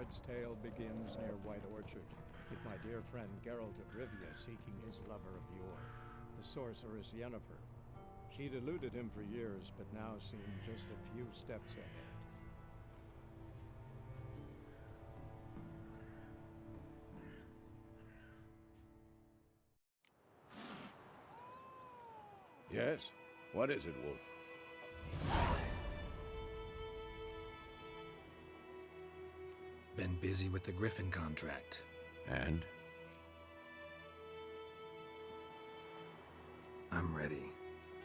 Nilfgaard's tale begins near White Orchard, with my dear friend Geralt of Rivia seeking his lover of yore, the sorceress Yennefer. She'd eluded him for years, but now seemed just a few steps ahead. Yes? What is it, Wolf? Been busy with the Griffin contract. And? I'm ready.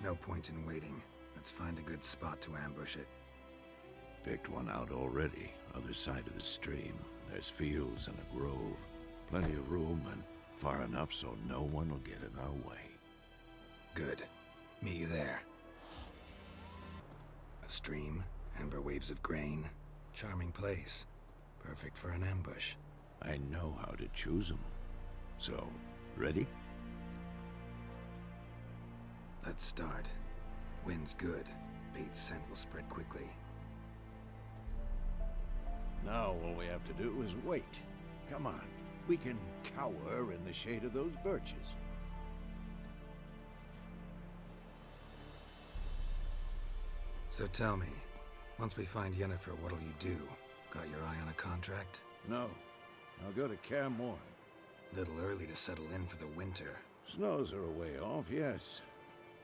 No point in waiting. Let's find a good spot to ambush it. Picked one out already. Other side of the stream. There's fields and a grove. Plenty of room and far enough so no one will get in our way. Good. Meet you there. A stream, amber waves of grain. Charming place. Perfect for an ambush. I know how to choose them. So, ready? Let's start. Wind's good. Bait's scent will spread quickly. Now all we have to do is wait. Come on. We can cower in the shade of those birches. So tell me, once we find Yennefer, what'll you do? Got your eye on a contract? No. I'll go to Kaer Morhen. Little early to settle in for the winter. Snows are a way off, yes.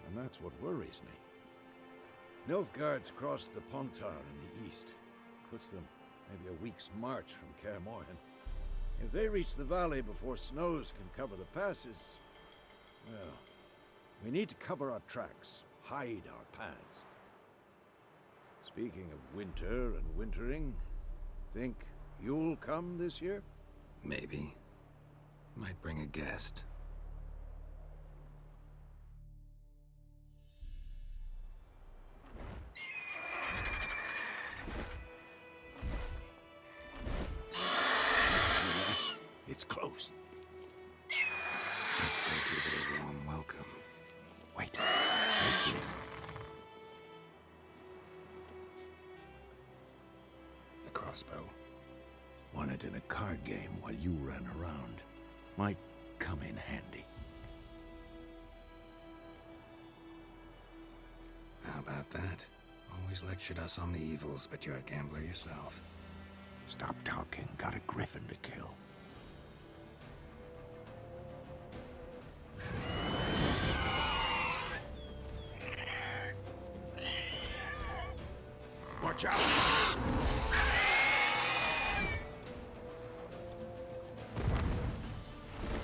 And that's what worries me. Nilfgaard's crossed the Pontar in the east. Puts them maybe a week's march from Kaer Morhen. If they reach the valley before snows can cover the passes, well, we need to cover our tracks, hide our paths. Speaking of winter and wintering, think you'll come this year? Maybe. Might bring a guest. It's close. Let's go give it a warm welcome. Wait. Like this. A crossbow. Won it in a card game while you ran around. Might come in handy. How about that? Always lectured us on the evils, but you're a gambler yourself. Stop talking. Got a griffin to kill. Watch out!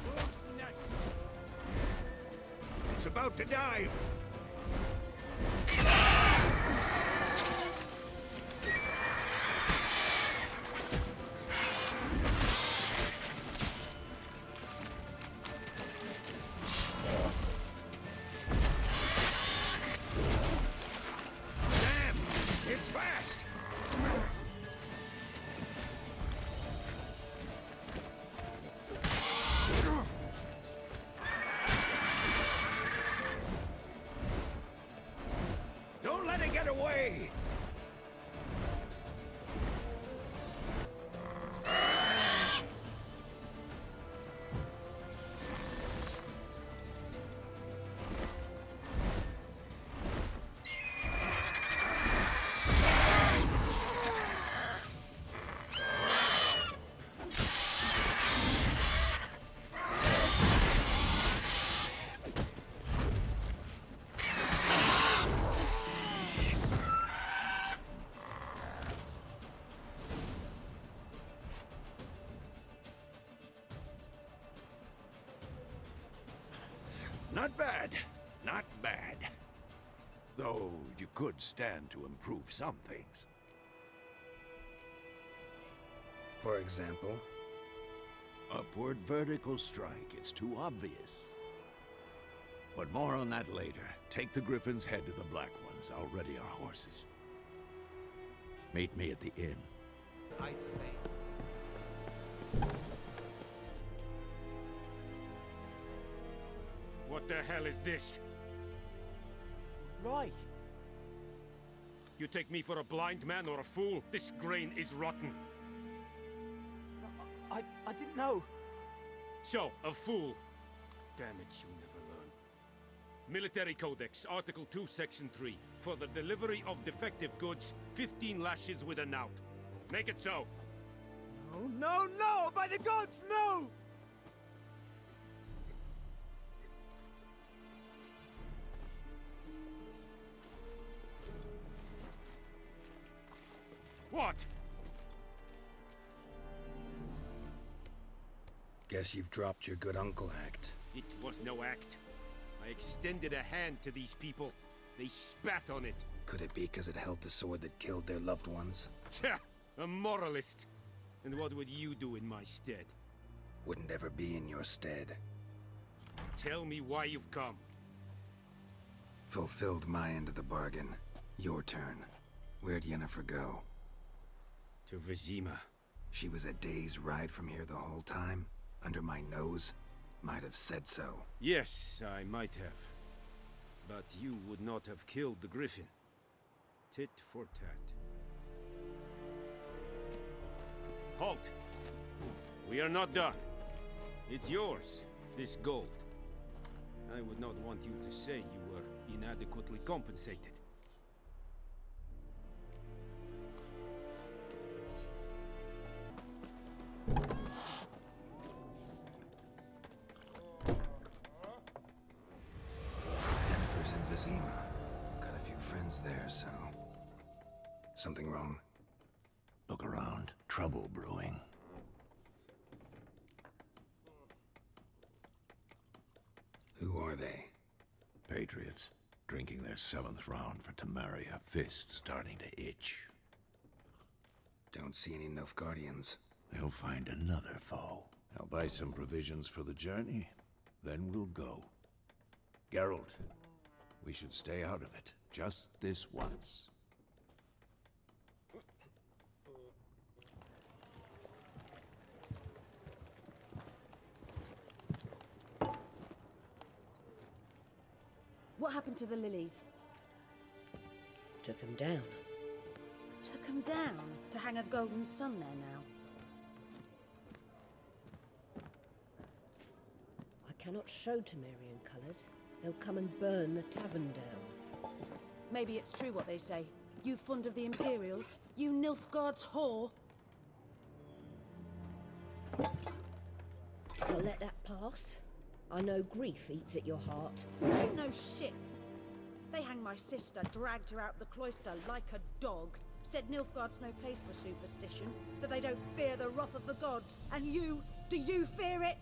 Who's next? It's about to dive! Get away! Not bad. Not bad. Though you could stand to improve some things. For example? Upward vertical strike. It's too obvious. But more on that later. Take the Griffin's head to the Black Ones. I'll ready our horses. Meet me at the inn. I'd fail. What the hell is this? Right. You take me for a blind man or a fool? This grain is rotten. I didn't know. So, a fool. Damn it, you never learn. Military Codex, Article 2, Section 3. For the delivery of defective goods, 15 lashes with a knout. Make it so. No, no, no! By the gods, no! What? Guess you've dropped your good uncle act. It was no act. I extended a hand to these people. They spat on it. Could it be because it held the sword that killed their loved ones? Tja, a moralist. And what would you do in my stead? Wouldn't ever be in your stead. Tell me why you've come. Fulfilled my end of the bargain. Your turn. Where'd Yennefer go? To Vizima. She was a day's ride from here the whole time? Under my nose? Might have said so. Yes, I might have. But you would not have killed the griffin. Tit for tat. Halt! We are not done. It's yours, this gold. I would not want you to say you were inadequately compensated. Yennefer's in Vizima. Got a few friends there, so... Something wrong? Look around. Trouble brewing. Who are they? Patriots. Drinking their 7th round for Temeria. Fist starting to itch. Don't see any Nilfgaardians. They'll find another foe. I'll buy some provisions for the journey. Then we'll go. Geralt, we should stay out of it. Just this once. What happened to the lilies? Took him down. Took them down to hang a golden sun there now. I cannot show Temerian colours. They'll come and burn the tavern down. Maybe it's true what they say. You fond of the Imperials? You Nilfgaard's whore? I'll let that pass. I know grief eats at your heart. You know shit. They hanged my sister, dragged her out the cloister like a dog. Said Nilfgaard's no place for superstition, that they don't fear the wrath of the gods. And you, do you fear it?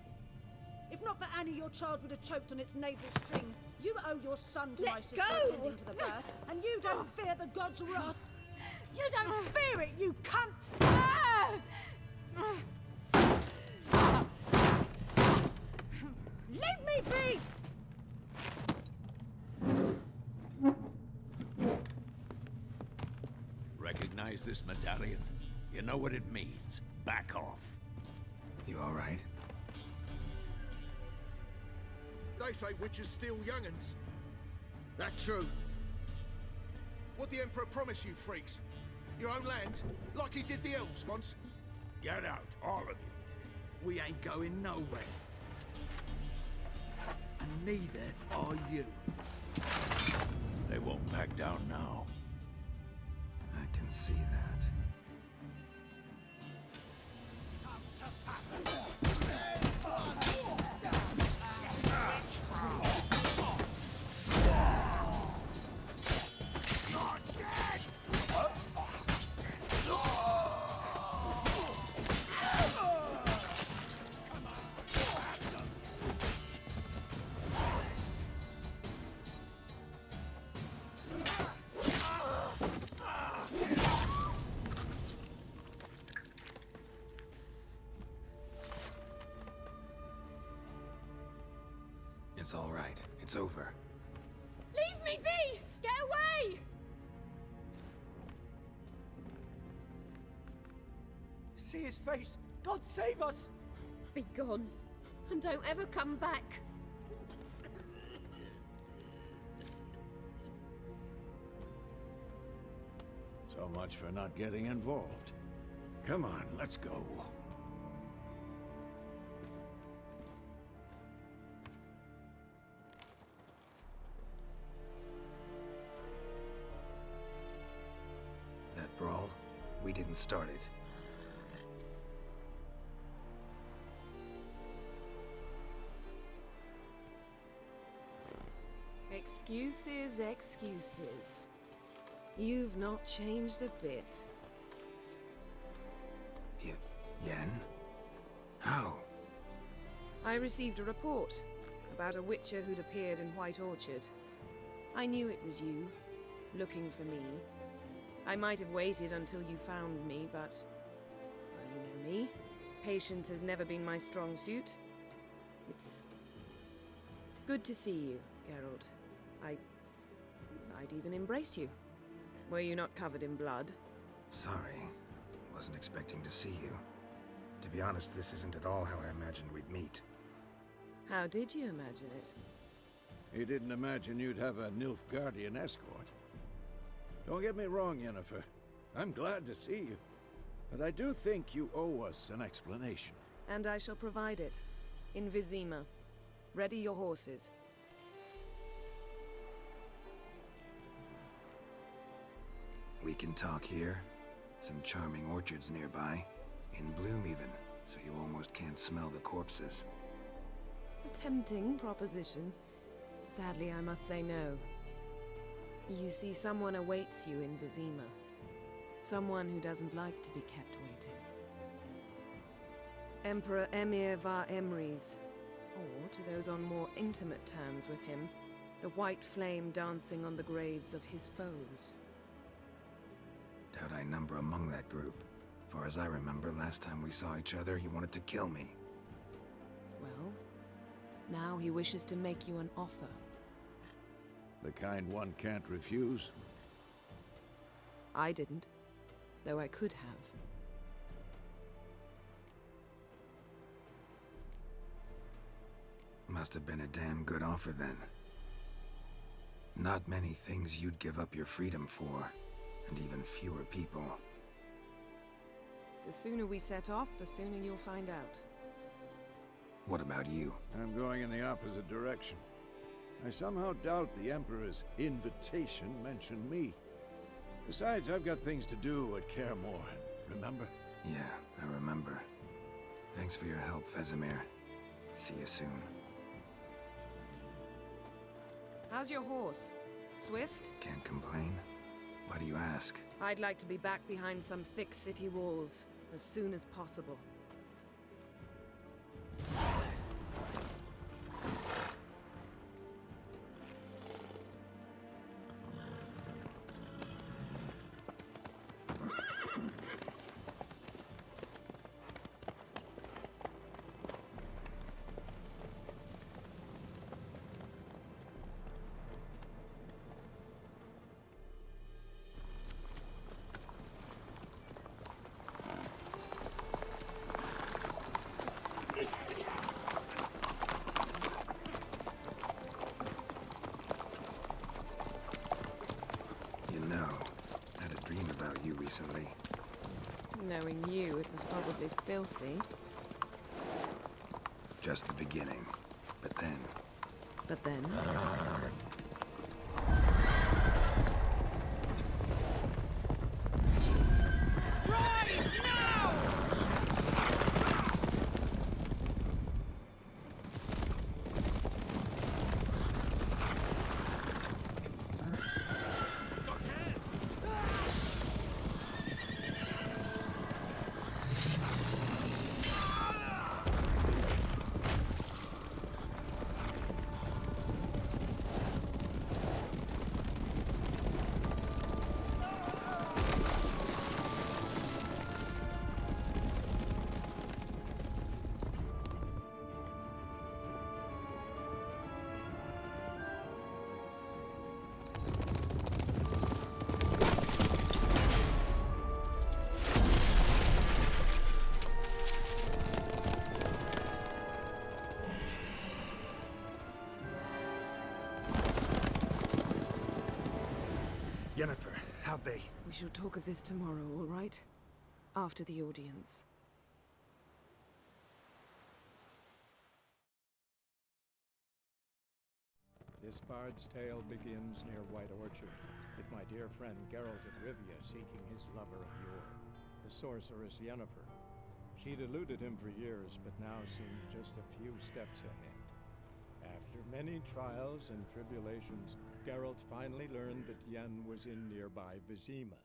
If not for Annie, your child would have choked on its navel string. You owe your son to my sister attending to the birth, and you don't fear the gods' wrath. You don't fear it, you cunt! Leave me be! Recognize this medallion? You know what it means. Back off. You all right? They say witches steal young'uns. That true. What the Emperor promise you, freaks? Your own land, like he did the elves once? Get out, all of you. We ain't going nowhere. And neither are you. They won't back down now. I can see that. It's all right. It's over. Leave me be! Get away! See his face! God save us! Be gone. And don't ever come back. So much for not getting involved. Come on, let's go. started. Excuses, excuses. You've not changed a bit. Yen? How? I received a report about a witcher who'd appeared in White Orchard. I knew it was you, looking for me. I might have waited until you found me, but... well, you know me. Patience has never been my strong suit. It's... good to see you, Geralt. I'd even embrace you. Were you not covered in blood? Sorry. Wasn't expecting to see you. To be honest, this isn't at all how I imagined we'd meet. How did you imagine it? He didn't imagine you'd have a Nilfgaardian escort. Don't get me wrong, Yennefer. I'm glad to see you. But I do think you owe us an explanation. And I shall provide it. In Vizima. Ready your horses. We can talk here. Some charming orchards nearby. In bloom even, so you almost can't smell the corpses. A tempting proposition. Sadly, I must say no. You see, someone awaits you in Vizima. Someone who doesn't like to be kept waiting. Emperor Emir var Emrys. Or, to those on more intimate terms with him, the white flame dancing on the graves of his foes. Doubt I number among that group. Far as I remember, last time we saw each other, he wanted to kill me. Well, now he wishes to make you an offer. The kind one can't refuse? I didn't, though I could have. Must have been a damn good offer then. Not many things you'd give up your freedom for, and even fewer people. The sooner we set off, the sooner you'll find out. What about you? I'm going in the opposite direction. I somehow doubt the Emperor's invitation mentioned me. Besides, I've got things to do at Kaer Morhen, remember? Yeah, I remember. Thanks for your help, Vesemir. See you soon. How's your horse? Swift? Can't complain. Why do you ask? I'd like to be back behind some thick city walls as soon as possible. Recently. Knowing you, it was probably filthy. Just the beginning. But then... But then? Yennefer, how'd they... We shall talk of this tomorrow, all right? After the audience. This bard's tale begins near White Orchard, with my dear friend Geralt of Rivia seeking his lover of yore. the sorceress Yennefer. She'd eluded him for years, but now seemed just a few steps ahead. After many trials and tribulations, Geralt finally learned that Yen was in nearby Vizima.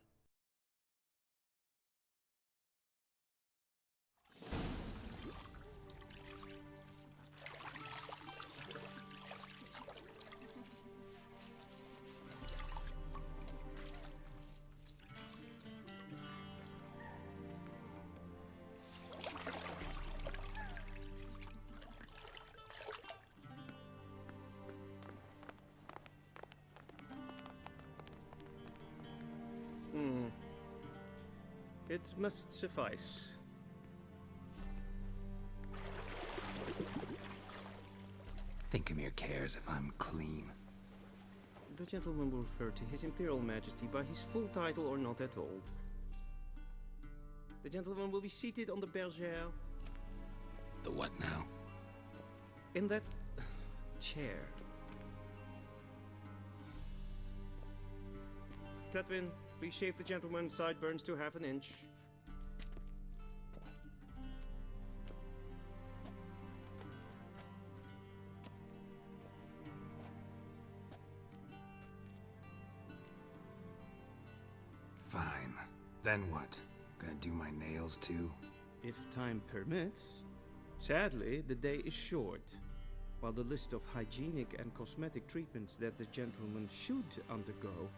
It must suffice. Thinkamere cares if I'm clean. The gentleman will refer to His Imperial Majesty by his full title or not at all. The gentleman will be seated on the bergère. The what now? In that chair. Tatwin, please shave the gentleman's sideburns to half an inch. Fine. Then what? Gonna do my nails too? If time permits. Sadly, the day is short. While the list of hygienic and cosmetic treatments that the gentleman should undergo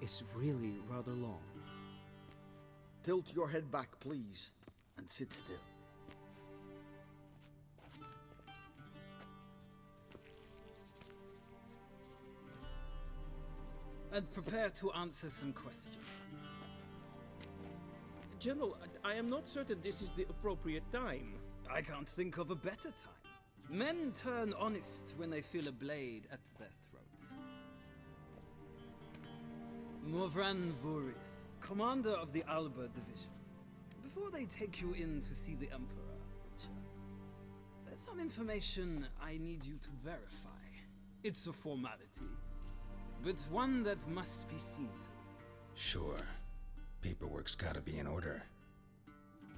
is really rather long. Tilt your head back, please, and sit still. And prepare to answer some questions. General, I am not certain this is the appropriate time. I can't think of a better time. Men turn honest when they feel a blade at their throat. Morvran Voorhis, commander of the Alba Division. Before they take you in to see the Emperor, Witcher, there's some information I need you to verify. It's a formality, but one that must be seen to. Sure. Paperwork's gotta be in order.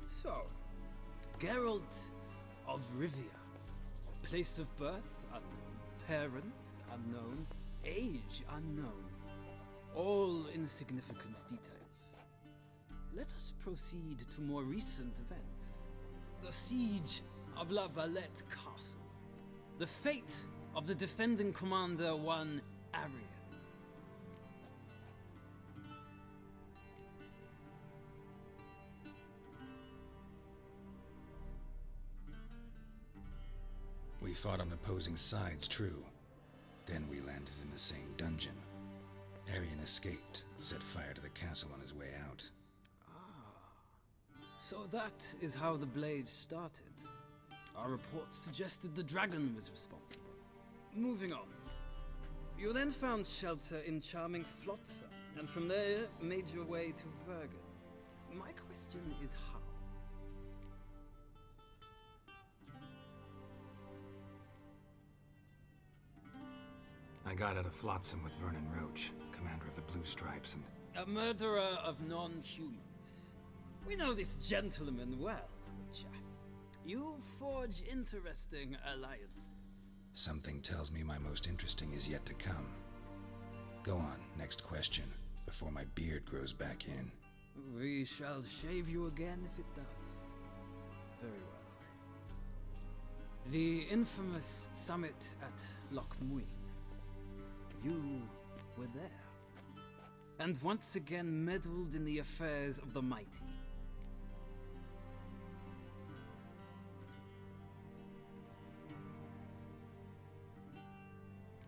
So, Geralt of Rivia. Place of birth unknown. Parents unknown. Age unknown. All insignificant details. Let us proceed to more recent events. The siege of La Valette Castle. The fate of the defending commander, one Arian. We fought on opposing sides, true. Then we landed in the same dungeon. Arian escaped, set fire to the castle on his way out. So that is how the Blade started. Our reports suggested the dragon was responsible. Moving on. You then found shelter in charming Flotsam, and from there made your way to Vergen. My question is how? I got out of Flotsam with Vernon Roach, commander of the Blue Stripes, and... A murderer of non-humans. We know this gentleman well, Witcher. You forge interesting alliances. Something tells me my most interesting is yet to come. Go on, next question, before my beard grows back in. We shall shave you again if it does. Very well. The infamous summit at Loch Muin. You were there. And once again meddled in the affairs of the mighty.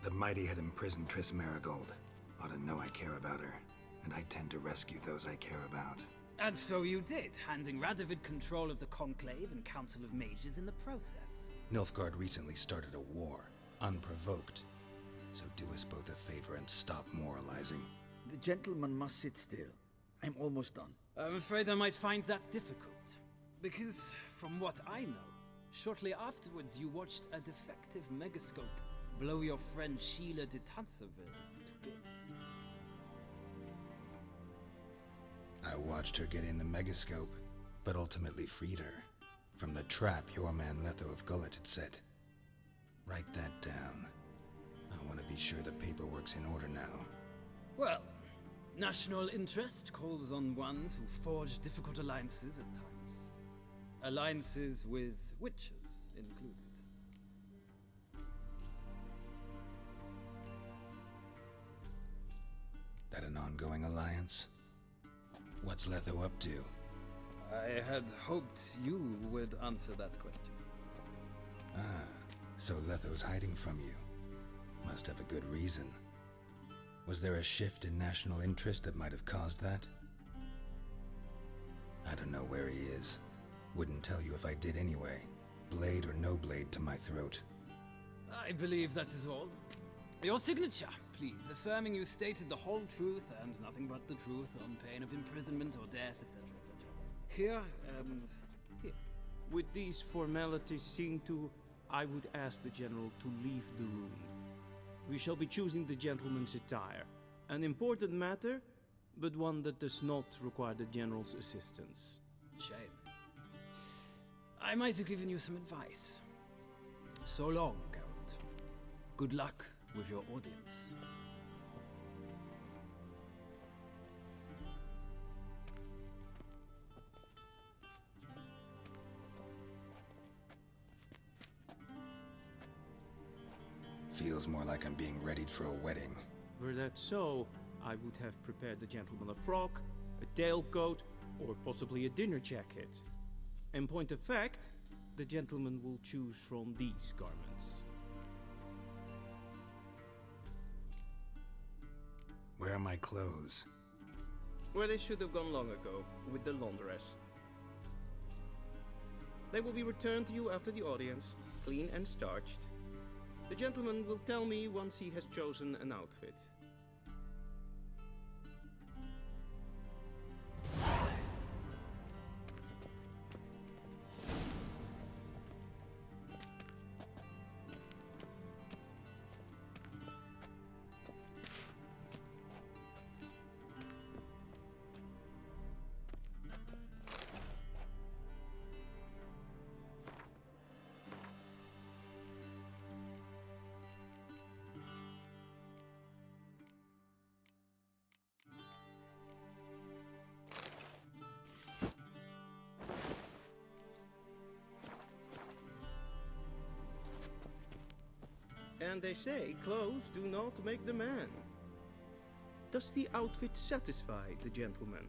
The mighty had imprisoned Triss Marigold. Ought to know I care about her, and I tend to rescue those I care about. And so you did, handing Radovid control of the Conclave and Council of Mages in the process. Nilfgaard recently started a war, unprovoked. So do us both a favor and stop moralizing. The gentleman must sit still. I'm almost done. I'm afraid I might find that difficult. Because, from what I know, shortly afterwards you watched a defective megascope blow your friend Sheila de Tanserville to bits. I watched her get in the megascope, but ultimately freed her from the trap your man Letho of Gullet had set. Write that down. I want to be sure the paperwork's in order now. Well, national interest calls on one to forge difficult alliances at times. Alliances with witches included. That an ongoing alliance? What's Letho up to? I had hoped you would answer that question. Ah, so Letho's hiding from you. Must have a good reason. Was there a shift in national interest that might have caused that? I don't know where he is. Wouldn't tell you if I did anyway. Blade or no blade to my throat. I believe that is all. Your signature, please, affirming you stated the whole truth and nothing but the truth on pain of imprisonment or death, etc., etc. Here and here. With these formalities seen to, I would ask the General to leave the room. We shall be choosing the gentleman's attire. An important matter, but one that does not require the General's assistance. Shame. I might have given you some advice. So long, Geralt. Good luck with your audience. Feels more like I'm being readied for a wedding. Were that so, I would have prepared the gentleman a frock, a tailcoat, or possibly a dinner jacket. In point of fact, the gentleman will choose from these garments. Where are my clothes? Where they should have gone long ago, with the laundress. They will be returned to you after the audience, clean and starched. The gentleman will tell me once he has chosen an outfit. And they say clothes do not make the man. Does the outfit satisfy the gentleman?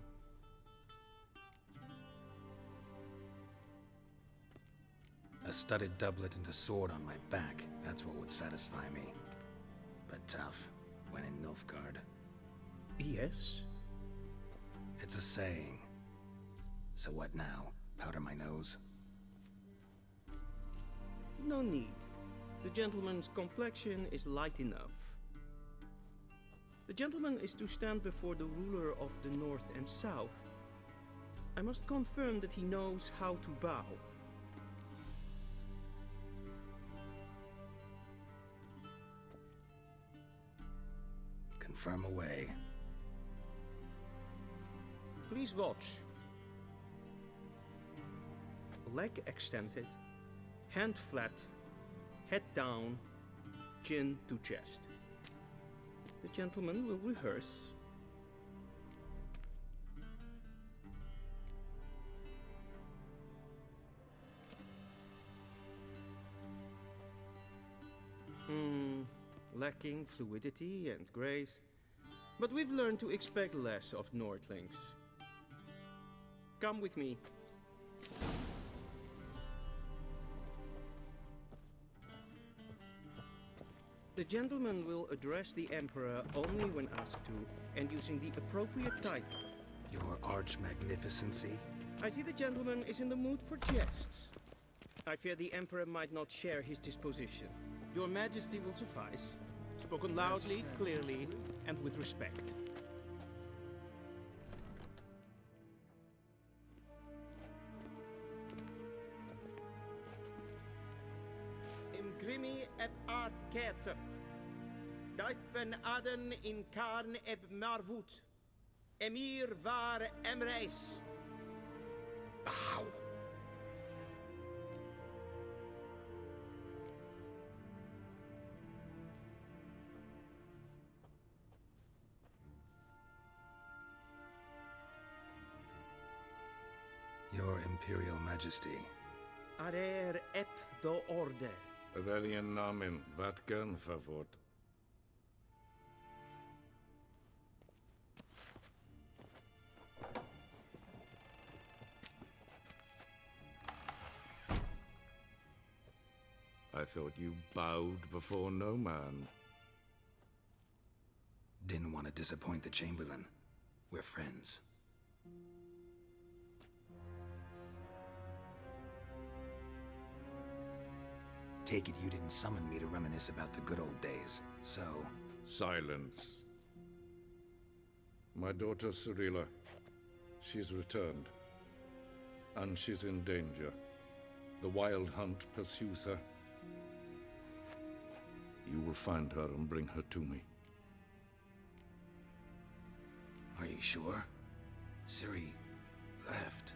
A studded doublet and a sword on my back, that's what would satisfy me. But tough, when in Nilfgaard. Yes? It's a saying. So what now? Powder my nose? No need. The gentleman's complexion is light enough. The gentleman is to stand before the ruler of the North and South. I must confirm that he knows how to bow. Confirm away. Please watch. Leg extended, hand flat, head down, chin to chest. The gentleman will rehearse. Lacking fluidity and grace, but we've learned to expect less of Nordlings. Come with me. The gentleman will address the Emperor only when asked to, and using the appropriate title. Your Arch-Magnificency? I see the gentleman is in the mood for jests. I fear the Emperor might not share his disposition. Your Majesty will suffice. Spoken loudly, clearly, and with respect. Imgrimi eb art ketzer. Duifen aden in karn eb marvoet. Emir var emreis. Bow. Your Imperial Majesty. Arer ep do orde. Welchen Namen? Wat gern verwort? I thought you bowed before no man. Didn't want to disappoint the Chamberlain. We're friends. Take it you didn't summon me to reminisce about the good old days, so... Silence. My daughter Cyrilla, she's returned. And she's in danger. The Wild Hunt pursues her. You will find her and bring her to me. Are you sure? Ciri left.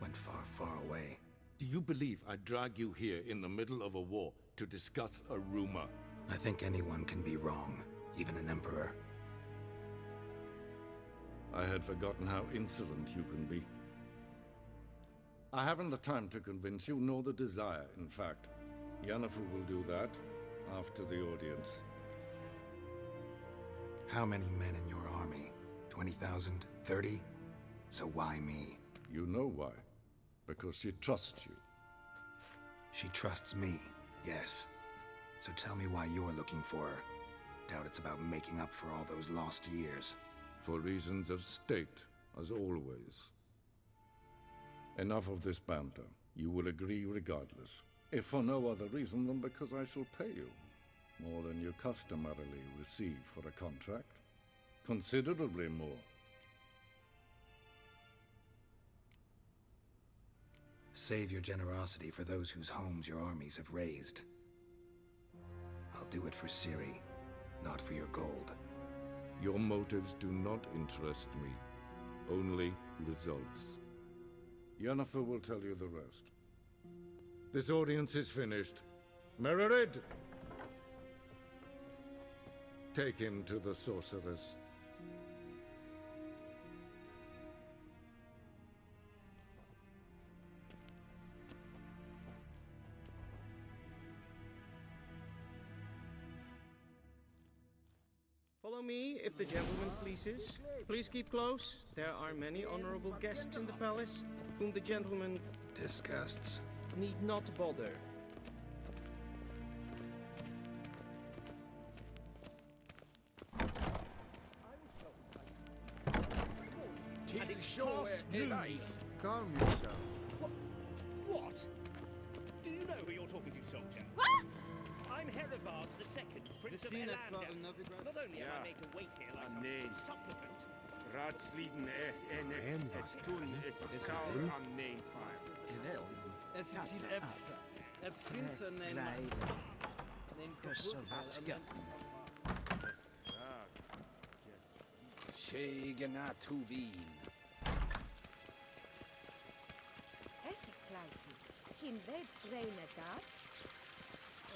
Went far, far away. Do you believe I drag you here in the middle of a war to discuss a rumor? I think anyone can be wrong, even an emperor. I had forgotten how insolent you can be. I haven't the time to convince you, nor the desire, in fact. Yennefer will do that after the audience. How many men in your army? 20,000? 30? So why me? You know why. Because she trusts you. She trusts me, yes. So tell me why you're looking for her. Doubt it's about making up for all those lost years. For reasons of state, as always. Enough of this banter. You will agree regardless. If for no other reason than because I shall pay you. More than you customarily receive for a contract. Considerably more. Save your generosity for those whose homes your armies have razed. I'll do it for Ciri, not for your gold. Your motives do not interest me. Only results. Yennefer will tell you the rest. This audience is finished. Mererid! Take him to the sorceress. Follow me, if the gentleman pleases. Please keep close. There are many honorable guests in the palace, whom the gentleman... disgusts. ...need not bother. And it's past noon. Calm yourself. What? Do you know who you're talking to, soldier? What? I'm Herivard II, Prince of Elander. Not only am I made to wait here like some supplicant. Raadsleden es tun es zou am neen fire. Es ist hier Prince named Schegena Tuvin. Es kleiti. Kin ved greine dat.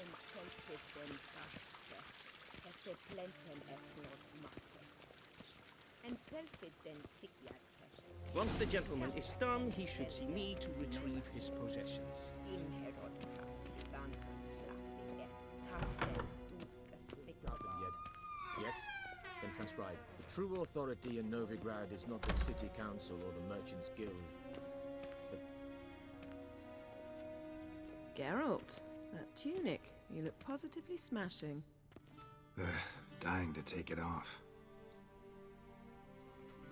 En selfie den kaste. Es plenten blod matte. En selfie den sikjate. Once the gentleman is done, he should see me to retrieve his possessions. In Herodkas sivan slaffi kapten dukas Yes? Then transcribe. The true authority in Novigrad is not the city council or the merchants guild, but... Geralt, that tunic. You look positively smashing. Dying to take it off.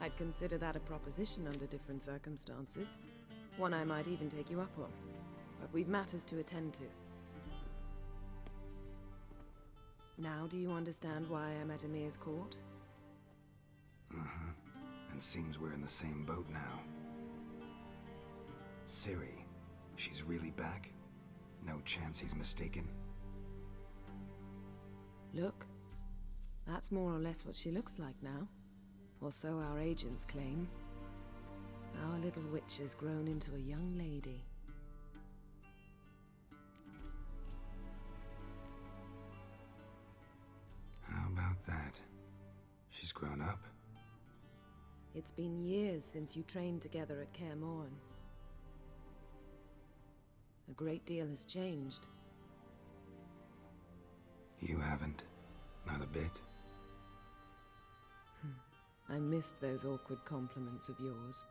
I'd consider that a proposition under different circumstances. One I might even take you up on. But we've matters to attend to. Now do you understand why I'm at Emir's court? And seems we're in the same boat now. Ciri, she's really back? No chance he's mistaken? Look, that's more or less what she looks like now. Or so our agents claim. Our little witch has grown into a young lady. How about that? She's grown up? It's been years since you trained together at Kaer Morhen. A great deal has changed. You haven't? Not a bit? I missed those awkward compliments of yours.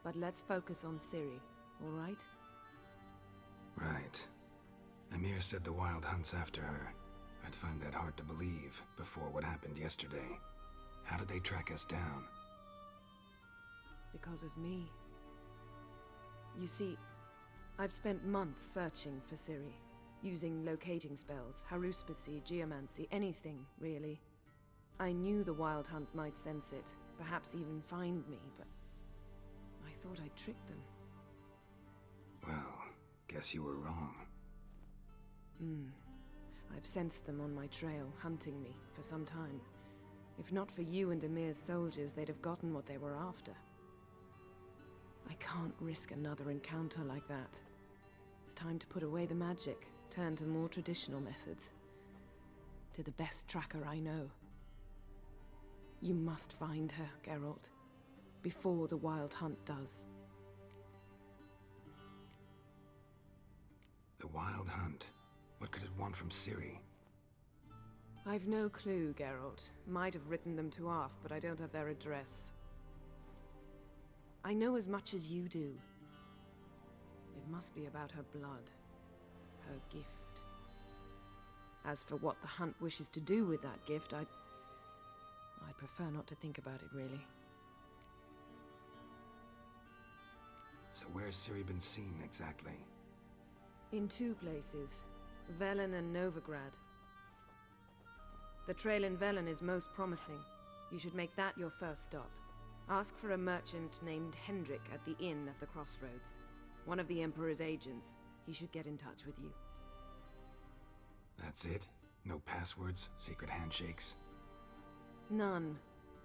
But let's focus on Ciri, all right? Right. Emir said the Wild Hunt's after her. I'd find that hard to believe before what happened yesterday. How did they track us down? Because of me. You see, I've spent months searching for Ciri, using locating spells, haruspicy, geomancy, anything, really. I knew the Wild Hunt might sense it, perhaps even find me, but I thought I'd tricked them. Well, guess you were wrong. I've sensed them on my trail, hunting me, for some time. If not for you and Emir's soldiers, they'd have gotten what they were after. I can't risk another encounter like that. It's time to put away the magic, turn to more traditional methods. To the best tracker I know. You must find her, Geralt, before the Wild Hunt does. The Wild Hunt? What could it want from Ciri? I've no clue, Geralt. Might have written them to ask, but I don't have their address. I know as much as you do. It must be about her blood. Her gift. As for what the Hunt wishes to do with that gift, I'd prefer not to think about it, really. So where's Ciri been seen, exactly? In two places. Velen and Novigrad. The trail in Velen is most promising. You should make that your first stop. Ask for a merchant named Hendrik at the inn at the crossroads. One of the Emperor's agents. He should get in touch with you. That's it? No passwords? Secret handshakes? None.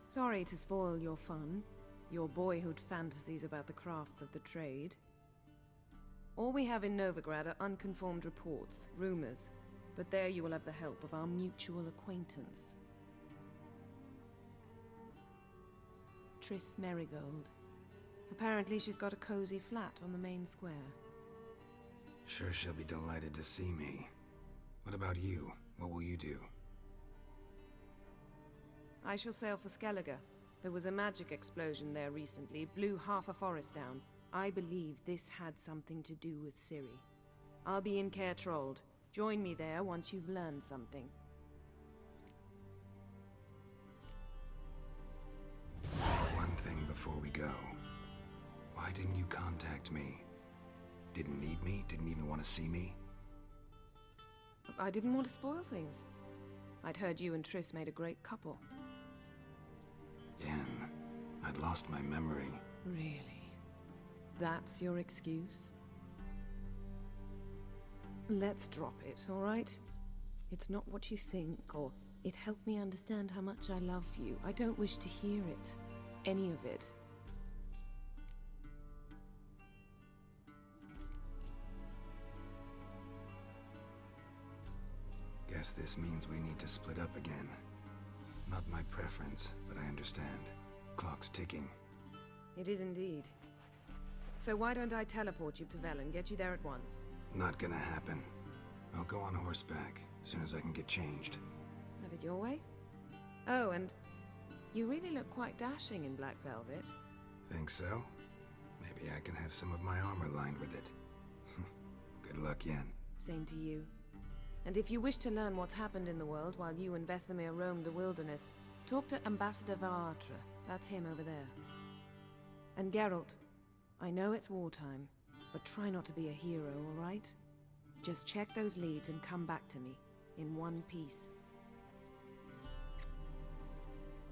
Sorry to spoil your fun. Your boyhood fantasies about the crafts of the trade. All we have in Novigrad are unconfirmed reports, rumors. But there you will have the help of our mutual acquaintance. Triss Merigold. Apparently she's got a cozy flat on the main square. Sure she'll be delighted to see me. What about you? What will you do? I shall sail for Skellige. There was a magic explosion there recently, blew half a forest down. I believe this had something to do with Ciri. I'll be in Caer Trold. Join me there once you've learned something. One thing before we go. Why didn't you contact me? Didn't need me? Didn't even want to see me? I didn't want to spoil things. I'd heard you and Triss made a great couple. Yen, I'd lost my memory. Really? That's your excuse? Let's drop it, all right? It's not what you think, or it helped me understand how much I love you. I don't wish to hear it. Any of it. Guess this means we need to split up again. Not my preference, but I understand. Clock's ticking. It is indeed. So why don't I teleport you to Velen, get you there at once? Not gonna happen. I'll go on horseback, as soon as I can get changed. Have it your way? Oh, and you really look quite dashing in black velvet. Think so? Maybe I can have some of my armor lined with it. Good luck, Yen. Same to you. And if you wish to learn what's happened in the world while you and Vesemir roamed the wilderness, talk to Ambassador Varatra. That's him over there. And Geralt, I know it's wartime, but try not to be a hero, all right? Just check those leads and come back to me, in one piece.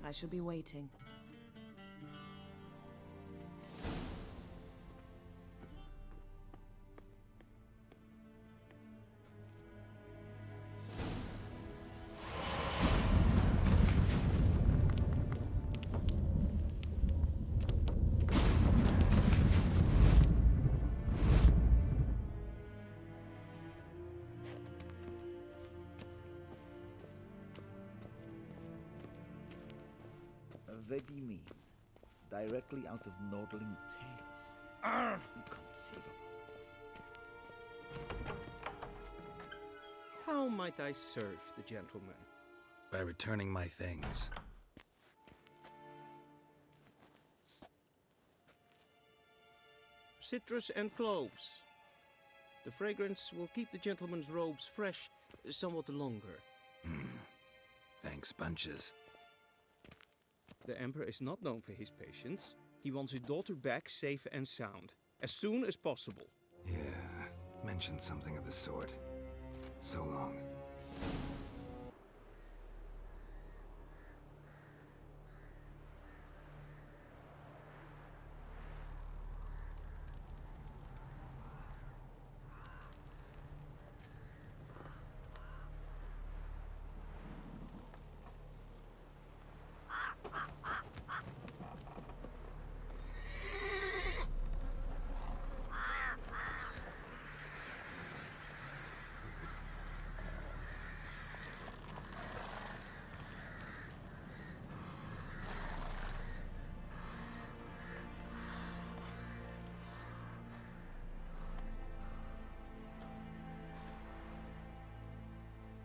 I shall be waiting. mean. Directly out of Nordling tales. Inconceivable. How might I serve the gentleman? By returning my things. Citrus and cloves. The fragrance will keep the gentleman's robes fresh somewhat longer. Thanks, bunches. The Emperor is not known for his patience. He wants his daughter back safe and sound, as soon as possible. Yeah, mentioned something of the sort. So long.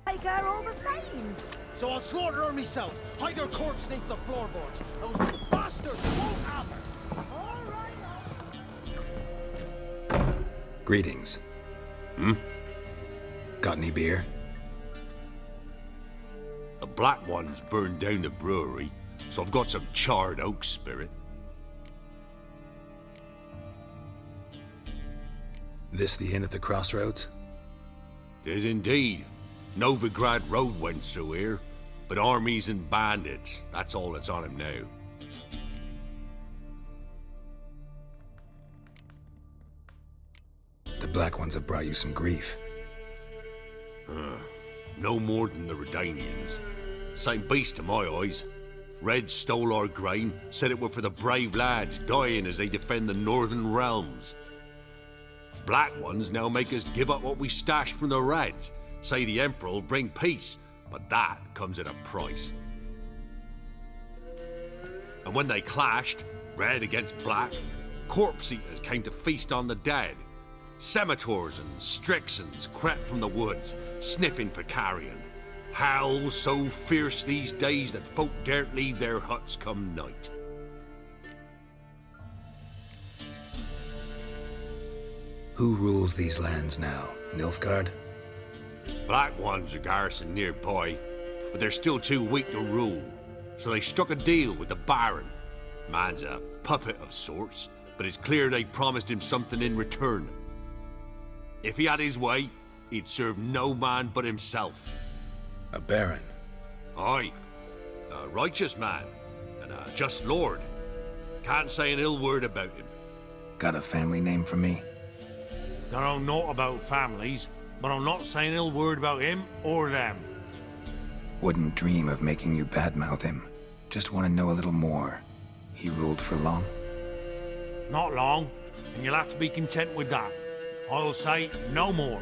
Take her all the same. So I'll slaughter her myself. Hide her corpse neath the floorboards. Those bastards won't have her. All right. Greetings. Got any beer? The Black Ones burned down the brewery, so I've got some charred oak spirit. This the inn at the crossroads? 'Tis indeed. Novigrad Road went through here, but armies and bandits, that's all that's on him now. The Black Ones have brought you some grief. No more than the Redanians. Same beast to my eyes. Red stole our grain, said it were for the brave lads dying as they defend the northern realms. Black Ones now make us give up what we stashed from the Reds. Say the Emperor will bring peace, but that comes at a price. And when they clashed, red against black, corpse eaters came to feast on the dead. Scimitars and Strixons crept from the woods, sniffing for carrion. Howl so fierce these days that folk daren't leave their huts come night. Who rules these lands now? Nilfgaard? Black Ones are garrisoned nearby, but they're still too weak to rule. So they struck a deal with the Baron. Man's a puppet of sorts, but it's clear they promised him something in return. If he had his way, he'd serve no man but himself. A Baron? Aye. A righteous man, and a just lord. Can't say an ill word about him. Got a family name for me? Don't know naught about families, but I'm not saying ill word about him or them. Wouldn't dream of making you badmouth him. Just want to know a little more. He ruled for long? Not long, and you'll have to be content with that. I'll say no more.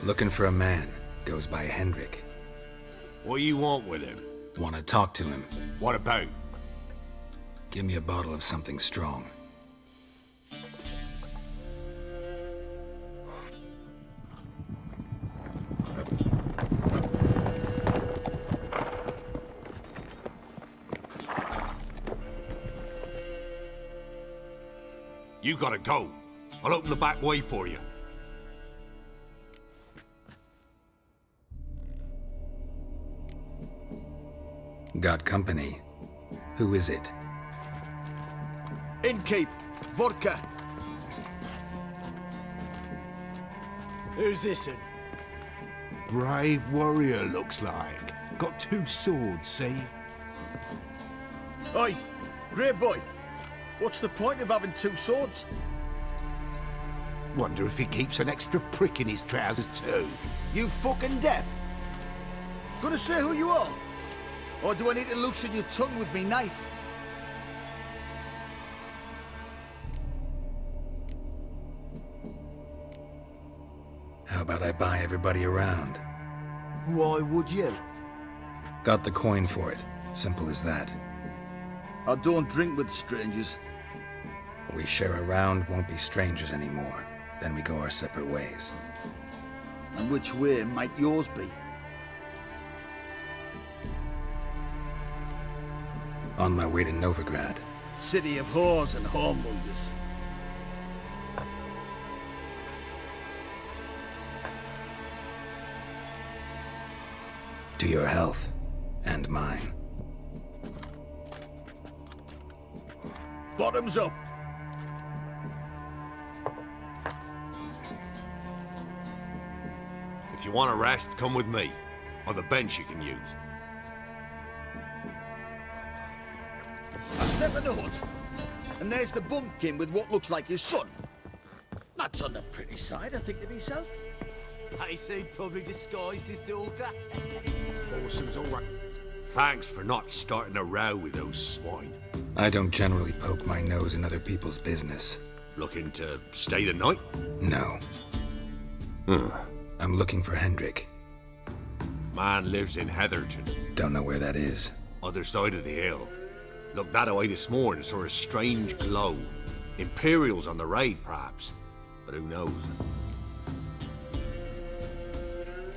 Looking for a man. Goes by Hendrik. What do you want with him? Want to talk to him. What about? Give me a bottle of something strong. You gotta go. I'll open the back way for you. Got company. Who is it? Innkeep, vodka. Who's this one? Brave warrior, looks like. Got 2 swords, see? Oi, grey boy. What's the point of having 2 swords? Wonder if he keeps an extra prick in his trousers too. You fucking deaf? Gonna say who you are? Or do I need to loosen your tongue with me knife? How about I buy everybody around? Why would you? Got the coin for it. Simple as that. I don't drink with strangers. We share a round, won't be strangers anymore. Then we go our separate ways. And which way might yours be? On my way to Novigrad. City of whores and whoremongers. To your health. And mine. Bottoms up! If you want a rest, come with me. Or the bench you can use. I step in the hut, and there's the bumpkin with what looks like his son. That's on the pretty side, I think to myself. I say probably disguised his daughter. Awesome's all right. Thanks for not starting a row with those swine. I don't generally poke my nose in other people's business. Looking to stay the night? No. I'm looking for Hendrik. Man lives in Heatherton. Don't know where that is. Other side of the hill. Looked that away this morning, saw a strange glow. Imperials on the raid, perhaps. But who knows?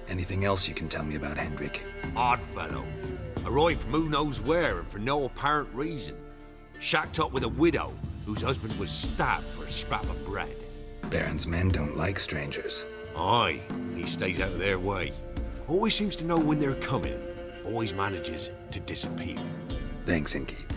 Anything else you can tell me about Hendrik? Odd fellow. Arrived from who knows where and for no apparent reason. Shacked up with a widow whose husband was stabbed for a scrap of bread. Baron's men don't like strangers. Aye, he stays out of their way. Always seems to know when they're coming. Always manages to disappear. Thanks, Innkeep.